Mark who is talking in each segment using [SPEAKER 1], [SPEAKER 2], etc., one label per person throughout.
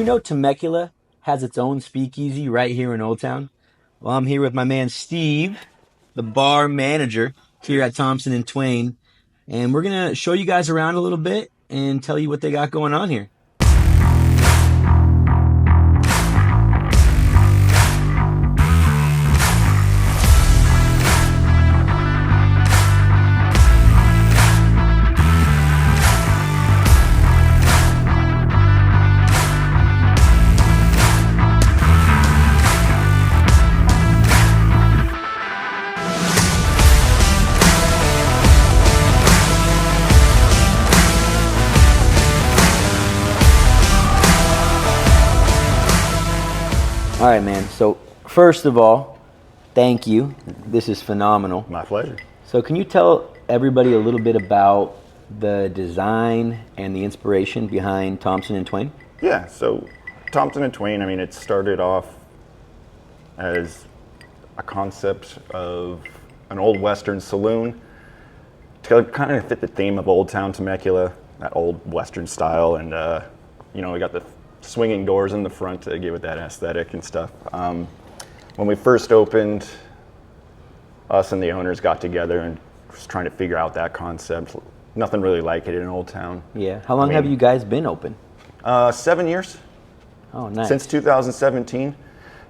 [SPEAKER 1] know Temecula has its own speakeasy right here in Old Town? Well, I'm here with my man Steve, the bar manager here at Thompson and Twain, and we're gonna show you guys around a little bit and tell you what they got going on here. All right, man. So first of all, thank you. This is phenomenal.
[SPEAKER 2] My pleasure.
[SPEAKER 1] So can you tell everybody a little bit about the design and the inspiration behind Thompson and Twain?
[SPEAKER 2] Yeah, so Thompson and Twain, I mean, it started off as a concept of an old Western saloon to kind of fit the theme of Old Town Temecula, that old Western style. And, we got the swinging doors in the front to give it that aesthetic and stuff. When we first opened, us and the owners got together and was trying to figure out that concept. Nothing really like it in Old Town.
[SPEAKER 1] Yeah. How long have you guys been open?
[SPEAKER 2] 7 years.
[SPEAKER 1] Oh, nice.
[SPEAKER 2] Since 2017.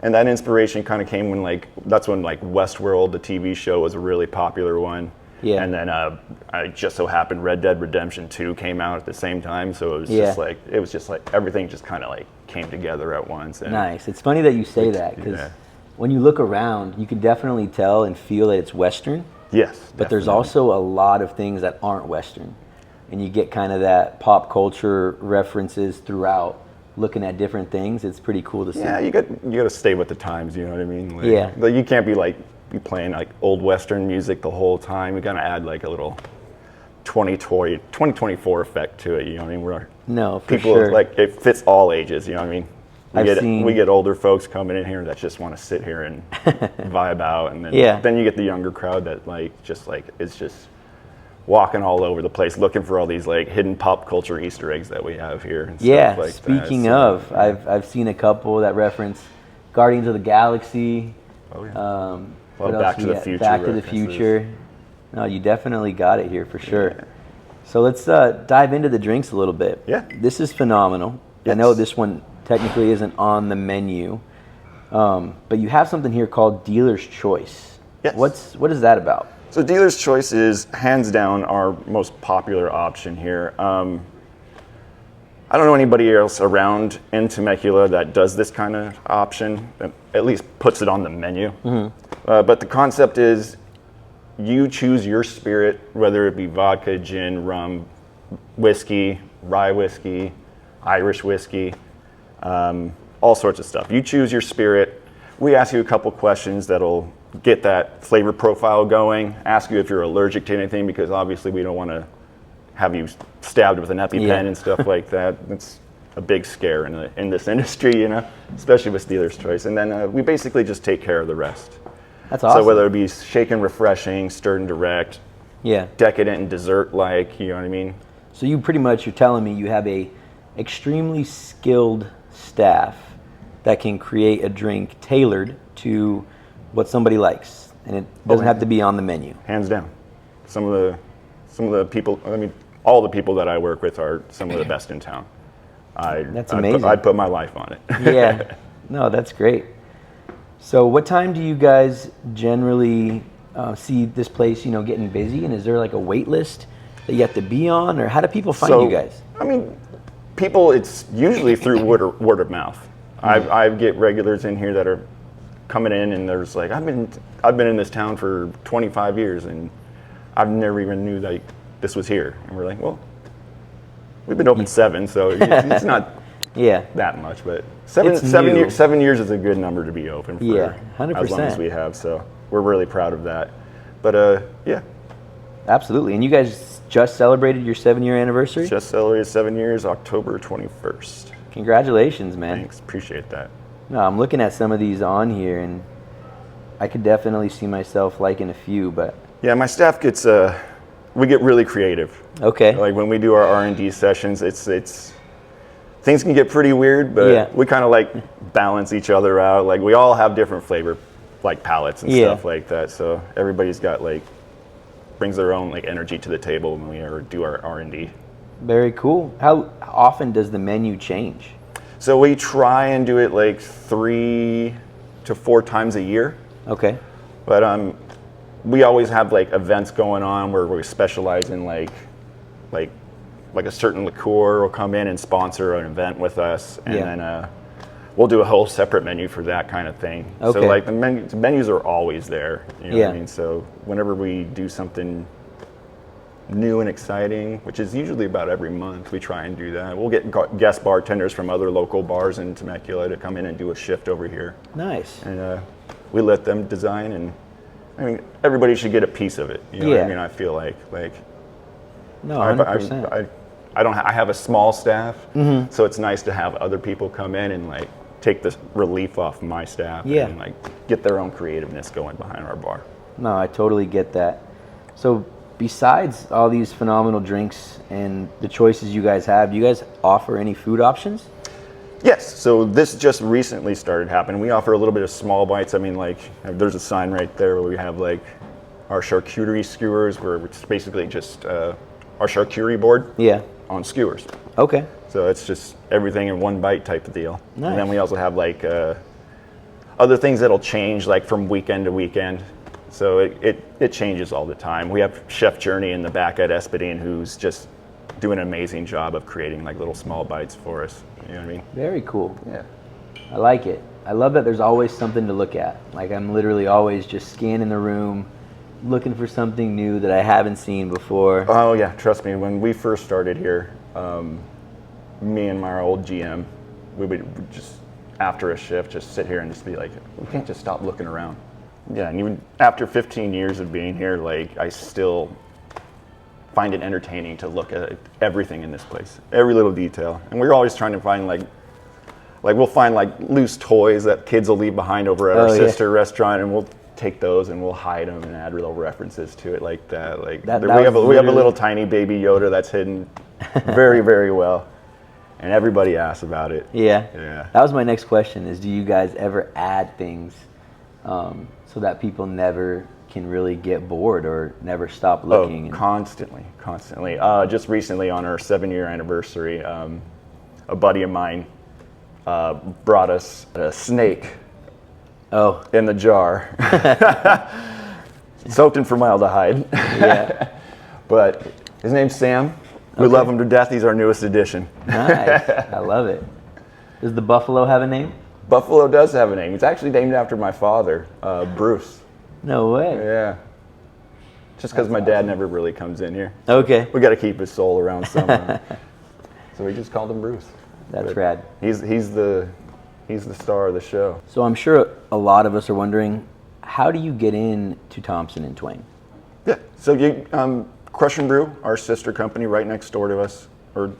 [SPEAKER 2] And that inspiration kind of came when that's when Westworld, the TV show, was a really popular one.
[SPEAKER 1] Yeah.
[SPEAKER 2] And then I just so happened Red Dead Redemption 2 came out at the same time, so it was just like everything just kind of came together at once. And
[SPEAKER 1] nice. It's funny that you say that because when you look around, you can definitely tell and feel that it's Western.
[SPEAKER 2] Yes.
[SPEAKER 1] But there's also a lot of things that aren't Western, and you get kind of that pop culture references throughout. Looking at different things, it's pretty cool to see.
[SPEAKER 2] Yeah, you got to stay with the times. You know what I mean?
[SPEAKER 1] Yeah.
[SPEAKER 2] You can't be playing old Western music the whole time. We gotta add a little 2024 effect to it. You know what I mean?
[SPEAKER 1] No, for
[SPEAKER 2] people
[SPEAKER 1] sure.
[SPEAKER 2] It fits all ages. You know what I mean? We get older folks coming in here that just want to sit here and vibe out, and then you get the younger crowd that is just walking all over the place looking for all these hidden pop culture Easter eggs that we have here. And
[SPEAKER 1] yeah.
[SPEAKER 2] Stuff
[SPEAKER 1] Speaking of, I've seen a couple that reference Guardians of the Galaxy.
[SPEAKER 2] Oh yeah.
[SPEAKER 1] Back to the Future. Back to the Future. No, you definitely got it here for sure. Yeah. So let's dive into the drinks a little bit.
[SPEAKER 2] Yeah.
[SPEAKER 1] This is phenomenal. Yes. I know this one technically isn't on the menu, but you have something here called Dealer's Choice.
[SPEAKER 2] Yes.
[SPEAKER 1] What is that about?
[SPEAKER 2] So Dealer's Choice is hands down our most popular option here. I don't know anybody else around in Temecula that does this kind of option, that at least puts it on the menu.
[SPEAKER 1] Mm-hmm.
[SPEAKER 2] But the concept is you choose your spirit, whether it be vodka, gin, rum, whiskey, rye whiskey, Irish whiskey, all sorts of stuff. You choose your spirit. We ask you a couple questions that'll get that flavor profile going, ask you if you're allergic to anything, because obviously we don't want to have you stabbed with an EpiPen and stuff like that. It's a big scare in this industry, especially with Dealer's Choice. And then we basically just take care of the rest.
[SPEAKER 1] That's awesome.
[SPEAKER 2] So whether it be shaken refreshing, stirred and direct, decadent and dessert-like, you know what I mean?
[SPEAKER 1] So you're telling me you have a extremely skilled staff that can create a drink tailored to what somebody likes, and it doesn't have to be on the menu.
[SPEAKER 2] Hands down. Some of the people, all the people that I work with are some of the best in town.
[SPEAKER 1] That's amazing.
[SPEAKER 2] I'd put my life on it.
[SPEAKER 1] Yeah. No, that's great. So what time do you guys generally see this place, getting busy? And is there a wait list that you have to be on, or how do people find you guys?
[SPEAKER 2] People, it's usually through word of mouth. Mm-hmm. I get regulars in here that are coming in, and there's I've been in this town for 25 years, and I've never even knew this was here. And we're well, we've been open 7, so it's not that much, but 7 years is a good number to be open for
[SPEAKER 1] 100%.
[SPEAKER 2] As long as we have, so we're really proud of that. But
[SPEAKER 1] absolutely. And you guys just celebrated your 7-year anniversary?
[SPEAKER 2] Just celebrated 7 years, October 21st.
[SPEAKER 1] Congratulations, man.
[SPEAKER 2] Thanks, appreciate that.
[SPEAKER 1] No, I'm looking at some of these on here, and I could definitely see myself liking a few, but...
[SPEAKER 2] Yeah, my staff gets, we get really creative.
[SPEAKER 1] Okay.
[SPEAKER 2] When we do our R&D sessions, it's things can get pretty weird, but
[SPEAKER 1] Yeah.
[SPEAKER 2] we kind of like balance each other out. Like we all have different flavor like palettes and
[SPEAKER 1] Yeah.
[SPEAKER 2] stuff like that. So everybody's got like brings their own like energy to the table when we ever do our R&D.
[SPEAKER 1] Very cool. How often does the menu change?
[SPEAKER 2] So we try and do it like 3 to 4 times a year.
[SPEAKER 1] Okay.
[SPEAKER 2] But we always have like events going on where we specialize in like a certain liqueur will come in and sponsor an event with us, and then we'll do a whole separate menu for that kind of thing.
[SPEAKER 1] Okay.
[SPEAKER 2] So like the menus are always there. You know
[SPEAKER 1] Yeah.
[SPEAKER 2] what I mean? So whenever we do something new and exciting, which is usually about every month, we try and do that. We'll get guest bartenders from other local bars in Temecula to come in and do a shift over here.
[SPEAKER 1] Nice.
[SPEAKER 2] And we let them design, and I mean, everybody should get a piece of it. You know what I mean? I feel like
[SPEAKER 1] No, 100%.
[SPEAKER 2] I have a small staff, so it's nice to have other people come in and like take the relief off my staff and like get their own creativeness going behind our bar.
[SPEAKER 1] No, I totally get that. So besides all these phenomenal drinks and the choices you guys have, do you guys offer any food options?
[SPEAKER 2] Yes, so this just recently started happening. We offer a little bit of small bites. I mean, like there's a sign right there where we have like our charcuterie skewers, where it's basically just our charcuterie board on skewers.
[SPEAKER 1] Okay.
[SPEAKER 2] So it's just everything in one bite type of deal.
[SPEAKER 1] Nice.
[SPEAKER 2] And then we also have like other things that'll change like from weekend to weekend. So it changes all the time. We have Chef Journey in the back at Espadine, who's just doing an amazing job of creating like little small bites for us. You know what I mean?
[SPEAKER 1] Very cool.
[SPEAKER 2] Yeah.
[SPEAKER 1] I like it. I love that there's always something to look at. Like I'm literally always just scanning the room, looking for something new that I haven't seen before.
[SPEAKER 2] Oh yeah, trust me. When we first started here, me and my old GM, we would just after a shift just sit here and just be like, we can't just stop looking around. Yeah, and even after 15 years of being here, like I still find it entertaining to look at everything in this place, every little detail. And we're always trying to find like we'll find like loose toys that kids will leave behind over at our sister restaurant, and we'll take those and we'll hide them and add little references to it like that. Like we have a little tiny baby Yoda that's hidden very, very well, and everybody asks about it.
[SPEAKER 1] Yeah.
[SPEAKER 2] Yeah.
[SPEAKER 1] That was my next question: is do you guys ever add things so that people never can really get bored or never stop looking?
[SPEAKER 2] Oh, constantly. Just recently on our 7-year anniversary, a buddy of mine brought us a snake in the jar, soaked in formaldehyde.
[SPEAKER 1] Yeah.
[SPEAKER 2] But his name's Sam. We love him to death. He's our newest addition.
[SPEAKER 1] Nice. I love it. Does the buffalo have a name?
[SPEAKER 2] Buffalo does have a name. It's actually named after my father, Bruce.
[SPEAKER 1] No way.
[SPEAKER 2] Yeah. Just because my dad never really comes in here.
[SPEAKER 1] Okay.
[SPEAKER 2] We got to keep his soul around somewhere. So we just called him Bruce.
[SPEAKER 1] That's rad.
[SPEAKER 2] He's the star of the show.
[SPEAKER 1] So I'm sure a lot of us are wondering, how do you get into Thompson and Twain?
[SPEAKER 2] Yeah. So you Crush Brew, our sister company, right next door to us, or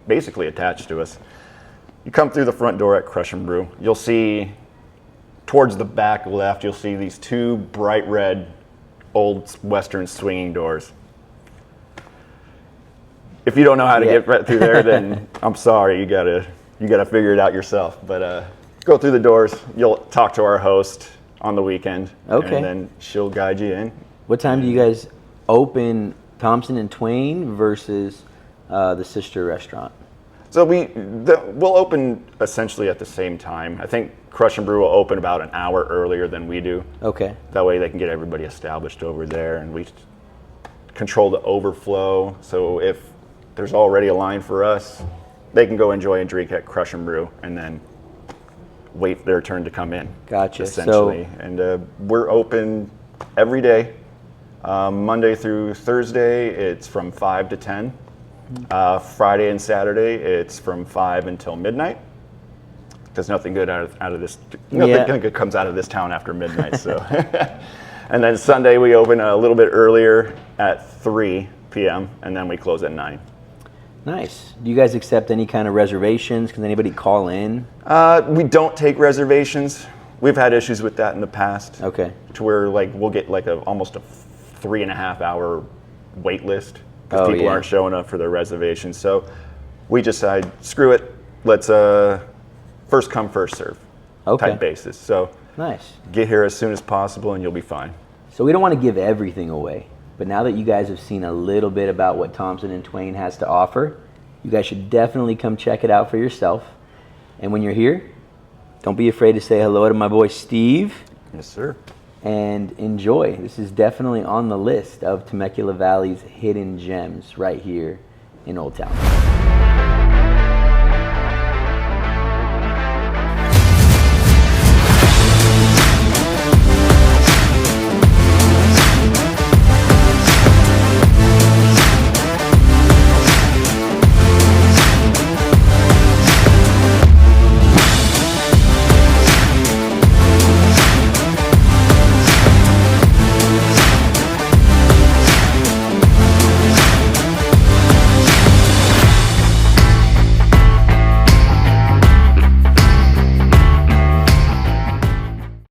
[SPEAKER 2] basically attached to us. You come through the front door at Crush Brew. You'll see towards the back left, you'll see these 2 bright red old Western swinging doors. If you don't know how to get right through there, then I'm sorry. You gotta figure it out yourself. But go through the doors. You'll talk to our host on the weekend, and then she'll guide you in.
[SPEAKER 1] What time do you guys open Thompson and Twain versus the sister restaurant?
[SPEAKER 2] So we'll open essentially at the same time. I think Crush and Brew will open about an hour earlier than we do.
[SPEAKER 1] Okay.
[SPEAKER 2] That way they can get everybody established over there, and we control the overflow. So if there's already a line for us, they can go enjoy and drink at Crush and Brew, and then wait their turn to come in. Gotcha. Essentially, and we're open every day, Monday through Thursday. It's from 5 to 10. Friday and Saturday, it's from 5 until midnight. Because nothing good out of this. Nothing good comes out of this town after midnight. So, and then Sunday we open a little bit earlier at 3 p.m. and then we close at 9.
[SPEAKER 1] Nice. Do you guys accept any kind of reservations? Can anybody call in?
[SPEAKER 2] We don't take reservations. We've had issues with that in the past.
[SPEAKER 1] Okay.
[SPEAKER 2] To where like we'll get like almost a 3.5 hour wait list because people aren't showing up for their reservations. So we just decide, screw it. let's first come, first serve type basis. So
[SPEAKER 1] nice.
[SPEAKER 2] Get here as soon as possible and you'll be fine.
[SPEAKER 1] So we don't want to give everything away, but now that you guys have seen a little bit about what Thompson and Twain has to offer, you guys should definitely come check it out for yourself. And when you're here, don't be afraid to say hello to my boy Steve.
[SPEAKER 2] Yes, sir.
[SPEAKER 1] And enjoy. This is definitely on the list of Temecula Valley's hidden gems right here in Old Town.